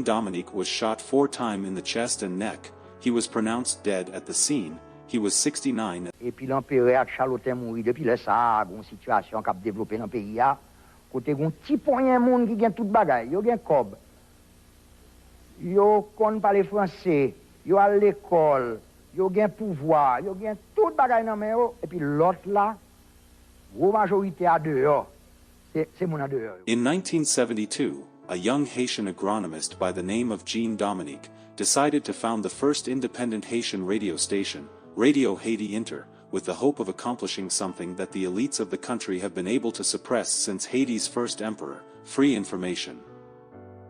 Dominique was shot 4 times in the chest and neck. He was pronounced dead at the scene. He was 69. Et puis l'empereur avec Charlotin mouri depuis là ça, une situation qui a développé dans le pays là, côté gon petit point monde qui gagne toute bagaille, yo gagne cob. Yo connaît parler français, yo à l'école, yo gagne pouvoir, yo gagne toute bagaille dans main yo et puis l'autre là, gros majorité à dehors. C'est mon à dehors. In 1972, a young Haitian agronomist by the name of Jean Dominique decided to found the first independent Haitian radio station, Radio Haiti Inter, with the hope of accomplishing something that the elites of the country have been able to suppress since Haiti's first emperor: free information.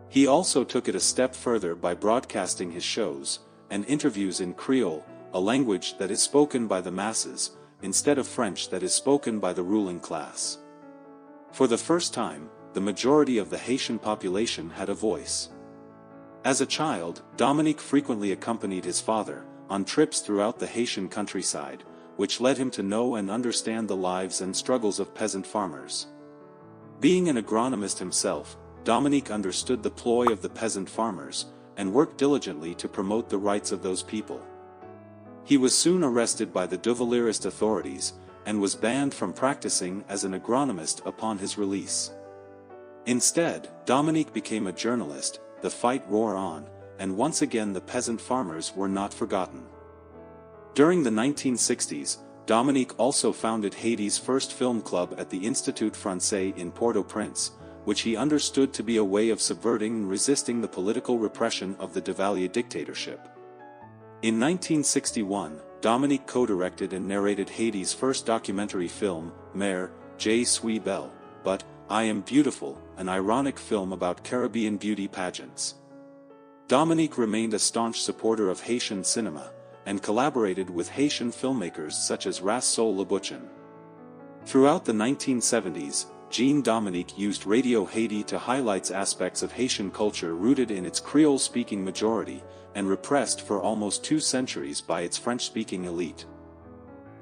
He also took it a step further by broadcasting his shows and interviews in Creole, a language that is spoken by the masses, instead of French that is spoken by the ruling class. For the first time, the majority of the Haitian population had a voice. As a child, Dominique frequently accompanied his father on trips throughout the Haitian countryside, which led him to know and understand the lives and struggles of peasant farmers. Being an agronomist himself, Dominique understood the ploy of the peasant farmers, and worked diligently to promote the rights of those people. He was soon arrested by the Duvalierist authorities, and was banned from practicing as an agronomist upon his release. Instead, Dominique became a journalist. The fight wore on, and once again the peasant farmers were not forgotten. During the 1960s, Dominique also founded Haiti's first film club at the Institut Français in Port-au-Prince, which he understood to be a way of subverting and resisting the political repression of the Duvalier dictatorship. In 1961, Dominique co-directed and narrated Haiti's first documentary film, Mère, Je suis belle, but I Am Beautiful, an ironic film about Caribbean beauty pageants. Dominique remained a staunch supporter of Haitian cinema, and collaborated with Haitian filmmakers such as Ras-Sol Labouchin. Throughout the 1970s, Jean Dominique used Radio Haiti to highlight aspects of Haitian culture rooted in its Creole-speaking majority, and repressed for almost 2 centuries by its French-speaking elite.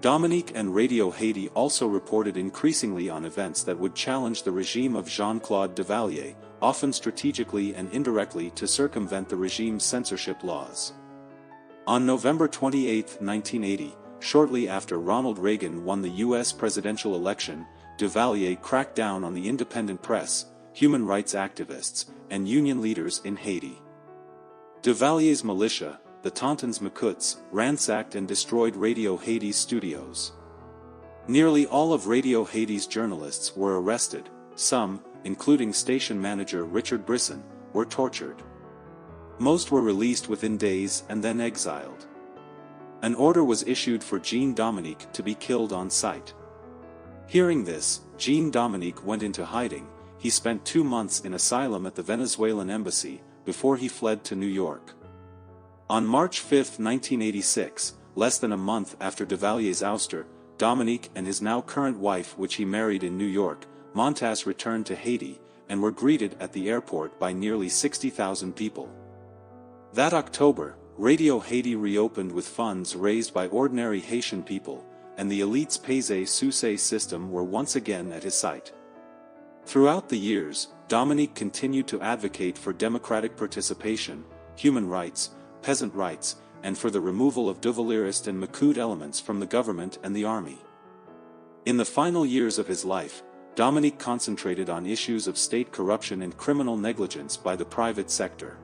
Dominique and Radio Haiti also reported increasingly on events that would challenge the regime of Jean-Claude Duvalier, often strategically and indirectly to circumvent the regime's censorship laws. On November 28, 1980, shortly after Ronald Reagan won the U.S. presidential election, Duvalier cracked down on the independent press, human rights activists, and union leaders in Haiti. Duvalier's militia, the Tontons Macoutes, ransacked and destroyed Radio Haiti's studios. Nearly all of Radio Haiti's journalists were arrested. Some, including station manager Richard Brisson, were tortured. Most were released within days and then exiled. An order was issued for Jean Dominique to be killed on sight. Hearing this, Jean Dominique went into hiding. He spent 2 months in asylum at the Venezuelan embassy, before he fled to New York. On March 5, 1986, less than a month after Duvalier's ouster, Dominique and his now current wife, which he married in New York, Montas, returned to Haiti, and were greeted at the airport by nearly 60,000 people. That October, Radio Haiti reopened with funds raised by ordinary Haitian people, and the elite's paysé-sous system were once again at his site. Throughout the years, Dominique continued to advocate for democratic participation, human rights, peasant rights, and for the removal of Duvalierist and Macoute elements from the government and the army. In the final years of his life, Dominique concentrated on issues of state corruption and criminal negligence by the private sector.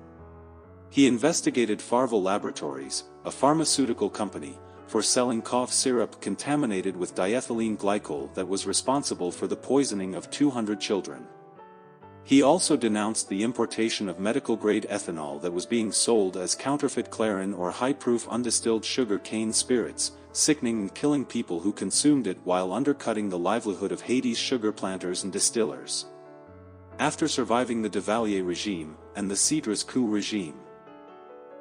He investigated Farvel Laboratories, a pharmaceutical company, for selling cough syrup contaminated with diethylene glycol that was responsible for the poisoning of 200 children. He also denounced the importation of medical-grade ethanol that was being sold as counterfeit Clarin or high-proof undistilled sugar cane spirits, sickening and killing people who consumed it while undercutting the livelihood of Haiti's sugar planters and distillers. After surviving the Duvalier regime and the Cedras coup regime.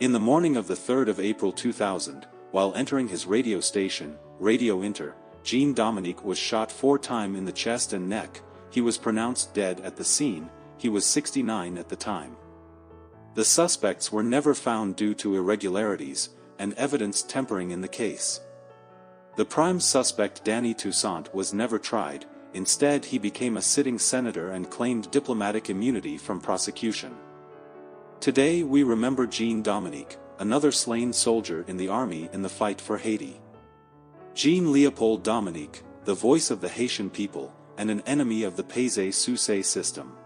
In the morning of the 3rd of April 2000, while entering his radio station, Radio Inter, Jean Dominique was shot 4 times in the chest and neck. He was pronounced dead at the scene. He was 69 at the time. The suspects were never found due to irregularities and evidence tampering in the case. The prime suspect, Danny Toussaint, was never tried. Instead, he became a sitting senator and claimed diplomatic immunity from prosecution. Today we remember Jean-Dominique, another slain soldier in the army in the fight for Haiti. Jean-Léopold Dominique, the voice of the Haitian people, and an enemy of the Payé-Soussé system.